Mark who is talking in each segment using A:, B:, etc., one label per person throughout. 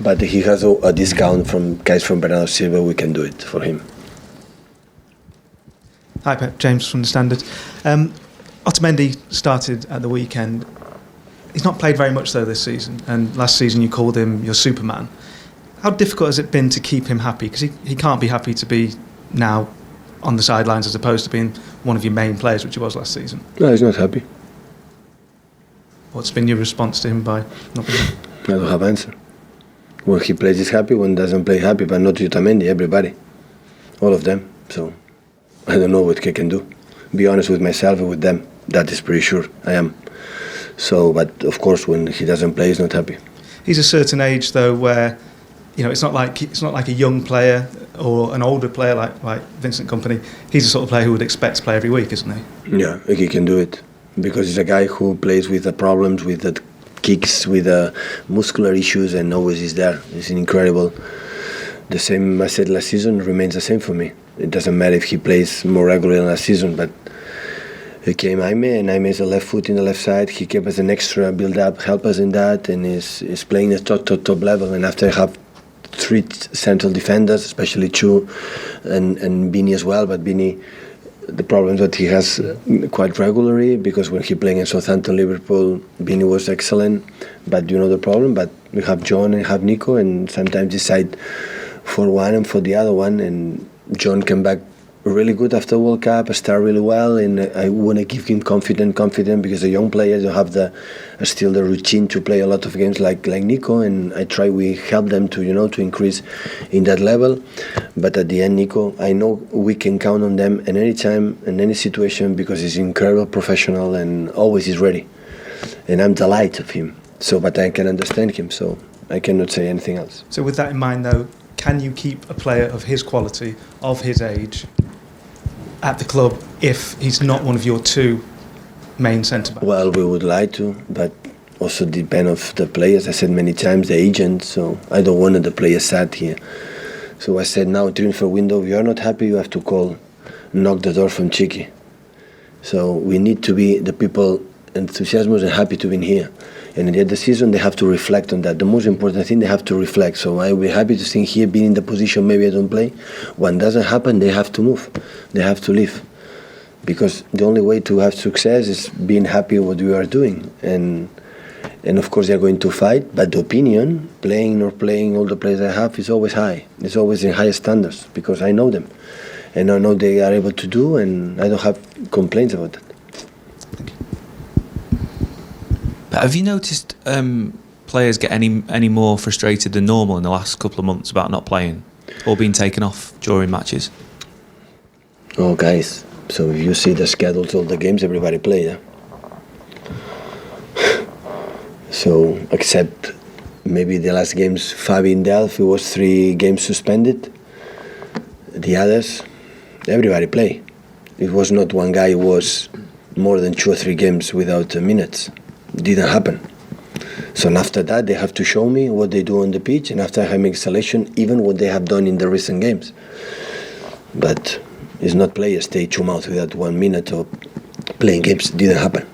A: But he has a discount from guys from Bernardo Silva. We can do it for him.
B: Hi, Pep. James from The Standard. Otamendi started at the weekend. He's not played very much, though, this season. And last season you called him your Superman. How difficult has it been to keep him happy? Because he can't be happy to be now on the sidelines as opposed to being one of your main players, which he was last season.
A: No, he's not happy.
B: What's been your response to him by not being happy?
A: I don't have an answer. When he plays, he's happy. When he doesn't play, happy. But not Otamendi, everybody. All of them. So I don't know what he can do. Be honest with myself and with them. That is pretty sure I am. So, but of course, when he doesn't play, he's not happy.
B: He's a certain age, though, where it's not like a young player or an older player like Vincent Kompany. He's the sort of player who would expect to play every week, isn't he?
A: Yeah, he can do it because he's a guy who plays with the problems, with the kicks, with the muscular issues, and always is there. He's incredible. The same I said last season remains the same for me. It doesn't matter if he plays more regularly than last season, but he came Jaime, and Jaime is a left foot in the left side. He gave us an extra build-up, help us in that, and is playing at top level. And after I have 3 central defenders, especially Chu and Beanie as well, but Beanie, the problem that he has quite regularly, because when he played in Southampton, Liverpool, Beanie was excellent, but you know the problem. But we have John and have Nico, and sometimes decide for one and for the other one, and John came back really good after World Cup, start really well, and I want to give him confident because a young player don't have still the routine to play a lot of games like Nico, and we help them to increase in that level. But at the end, Nico, I know we can count on them in any time, in any situation, because he's incredible professional and always is ready, and I'm delighted of him. So, but I can understand him, so I cannot say anything else.
B: So with that in mind, though, can you keep a player of his quality, of his age, at the club if he's not one of your 2 main centre-backs?
A: Well, we would like to, but also depend of the players. I said many times the agent, so I don't want the players sat here. So I said now transfer window, if you're not happy, you have to knock the door from Chiqui. So we need to be the people enthusiastic and happy to be here. And at the end of the season, they have to reflect on that. The most important thing, they have to reflect. So I will be happy to stay here, being in the position maybe I don't play. When doesn't happen, they have to move. They have to leave. Because the only way to have success is being happy with what we are doing. And of course, they are going to fight. But the opinion, playing or playing, all the players I have, is always high. It's always in high standards because I know them. And I know they are able to do, and I don't have complaints about that.
C: But have you noticed players get any more frustrated than normal in the last couple of months about not playing or being taken off during matches?
A: Oh, guys, so if you see the schedules of the games, everybody play, yeah? So, except maybe the last games, Fabi in Delphi was 3 games suspended. The others, everybody play. It was not one guy who was more than 2 or 3 games without minutes. Didn't happen. So after that, they have to show me what they do on the pitch, and after I make selection, even what they have done in the recent games. But it's not players stay 2 months without 1 minute of playing games. Didn't happen.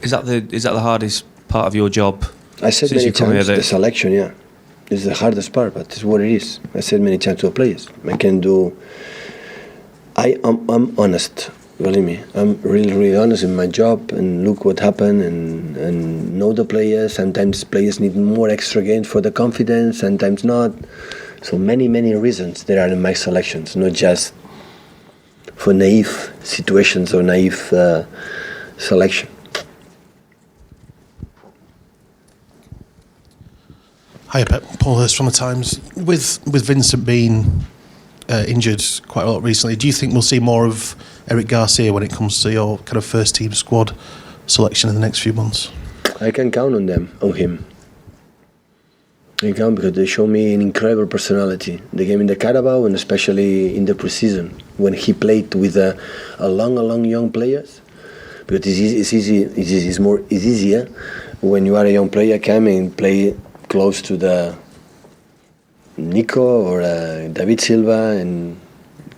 C: Is that the hardest part of your job?
A: I said many times the selection, yeah, is the hardest part, but it's what it is. I said many times to the players, I'm honest. Believe me, I'm really honest in my job, and look what happened, and know the players. Sometimes players need more extra games for the confidence, sometimes not. So many reasons there are in my selections, not just for naive situations or naive selection.
D: Hi, Pep. Paul Hurst from The Times. With Vincent being injured quite a lot recently, do you think we'll see more of Eric Garcia when it comes to your kind of first team squad selection in the next few months?
A: I can count on him. I can, because they show me an incredible personality. The game in the Carabao, and especially in the pre-season, when he played with a long young players. Because it's easier when you are a young player, come and play close to the Nico or David Silva and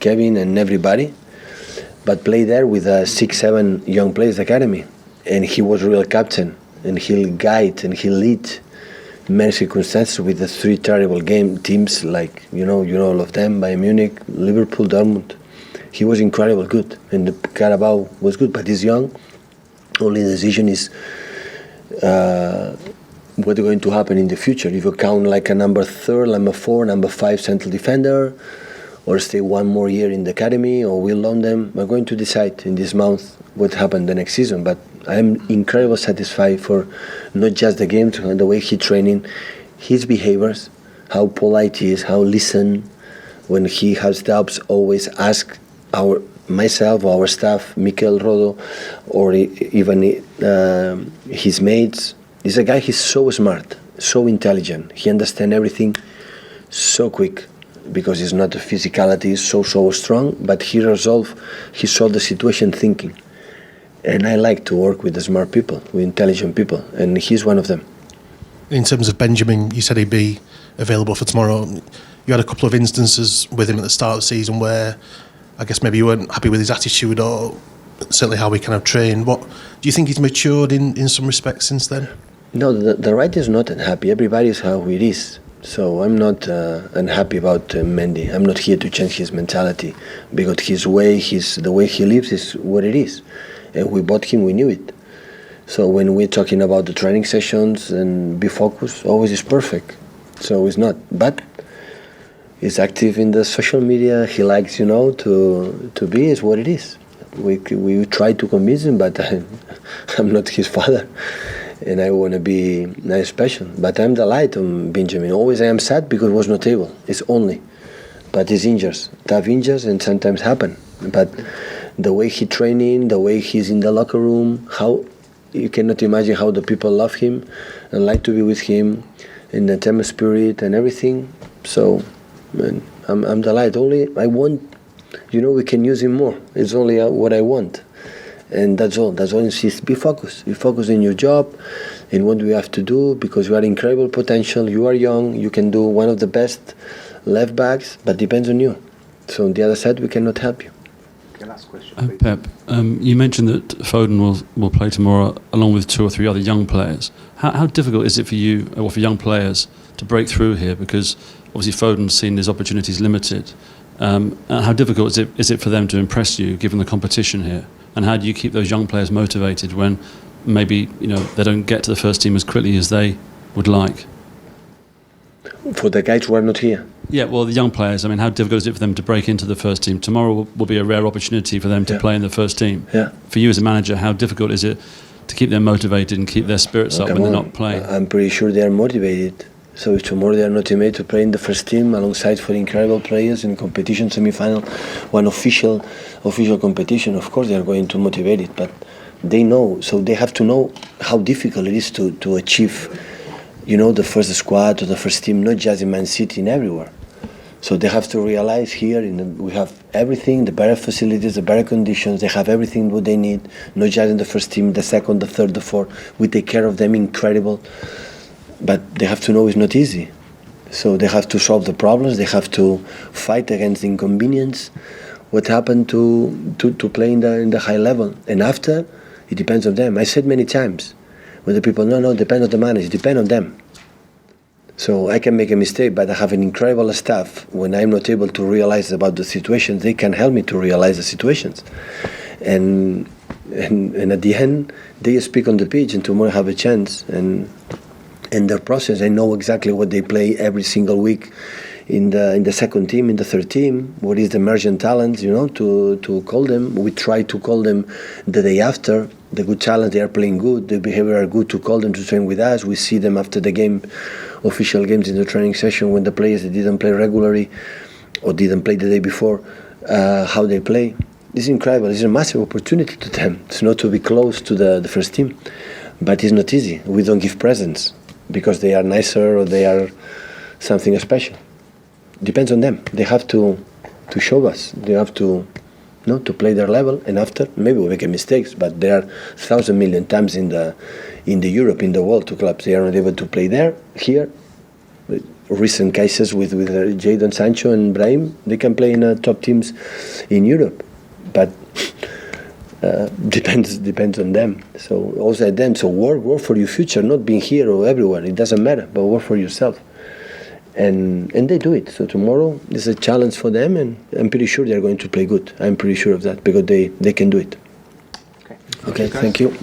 A: Kevin and everybody, but play there with 6-7 young players academy, and he was real captain, and he'll guide and he'll lead. many circumstances with the three terrible teams like you know all of them, Bayern Munich, Liverpool, Dortmund. He was incredible good, and the Carabao was good, but he's young. Only decision is what's going to happen in the future. If you count like a number 3, number 4, number 5 central defender, or stay one more year in the academy, or we'll loan them. We're going to decide in this month what happened the next season. But I'm incredibly satisfied for not just the game, the way he training, his behaviors, how polite he is, how listen. When he has doubts, always ask myself or our staff, Mikel Rodo, or even his mates. He's a guy, he's so smart, so intelligent. He understands everything so quick because he's not a physicality, so strong, but he solved the situation thinking. And I like to work with the smart people, with intelligent people, and he's one of them.
D: In terms of Benjamin, you said he'd be available for tomorrow. You had a couple of instances with him at the start of the season where I guess maybe you weren't happy with his attitude or certainly how he kind of trained. What do you think he's matured in some respects since then?
A: No, the right is not unhappy. Everybody is how it is. So I'm not unhappy about Mendy. I'm not here to change his mentality because the way he lives is what it is. And we bought him, we knew it. So when we're talking about the training sessions and be focused, always is perfect. So it's not. But he's active in the social media. He likes, to be is what it is. We try to convince him, but I'm not his father. And I want to be nice special. But I'm the light on Benjamin. Always I am sad because he was not able. It's only. But he's injured. Tough injuries and sometimes happen. But the way he training, the way he's in the locker room, how you cannot imagine how the people love him and like to be with him in the team spirit and everything. So I'm the light. Only I want, we can use him more. It's only what I want. And that's all. That's all. Just be focused. Be focused in your job, in what we have to do, because you are incredible potential. You are young. You can do one of the best left backs, but depends on you. So on the other side, we cannot help you.
E: Okay, last question. Pep, you mentioned that Foden will play tomorrow along with 2 or 3 other young players. How difficult is it for you, or for young players, to break through here? Because obviously Foden's seen his opportunities limited. How difficult is it for them to impress you, given the competition here? And how do you keep those young players motivated when maybe they don't get to the first team as quickly as they would like?
A: For the guys who are not here?
E: Yeah, well, the young players, how difficult is it for them to break into the first team? Tomorrow will be a rare opportunity for them to play in the first team.
A: Yeah.
E: For you as a manager, how difficult is it to keep them motivated and keep their spirits up when they're not playing?
A: I'm pretty sure they are motivated. So if tomorrow they are motivated to play in the first team alongside 4 incredible players in competition semi-final, one official competition, of course they are going to motivate it. But they know, so they have to know how difficult it is to achieve, the first squad or the first team, not just in Man City, in everywhere. So they have to realize here we have everything, the better facilities, the better conditions. They have everything what they need, not just in the first team, the second, the third, the fourth. We take care of them, incredible. But they have to know it's not easy. So they have to solve the problems. They have to fight against the inconvenience. What happened to play in the high level? And after, it depends on them. I said many times, when the people, no, depend on the manager, depend on them. So I can make a mistake, but I have an incredible staff. When I'm not able to realize about the situations, they can help me to realize the situations. And at the end, they speak on the pitch, and tomorrow have a chance. And their process, I know exactly what they play every single week in the second team, in the third team. What is the emergent talents, to call them. We try to call them the day after. The good talents, they are playing good. The behavior are good to call them to train with us. We see them after the game, official games in the training session when the players that didn't play regularly or didn't play the day before, how they play. It's incredible. It's a massive opportunity to them. It's not to be close to the first team, but it's not easy. We don't give presents because they are nicer or they are something special. Depends on them. They have to show us. They have to play their level, and after maybe we make mistakes, but there are 1,000 million times in the Europe, in the world, to clubs they are not able to play there. Here, recent cases with Jadon Sancho and Brahim, they can play in top teams in Europe, but depends on them. So also at them. So work for your future, not being here or everywhere. It doesn't matter, but work for yourself. And they do it. So tomorrow is a challenge for them, and I'm pretty sure they're going to play good. I'm pretty sure of that because they can do it. Okay, thank you.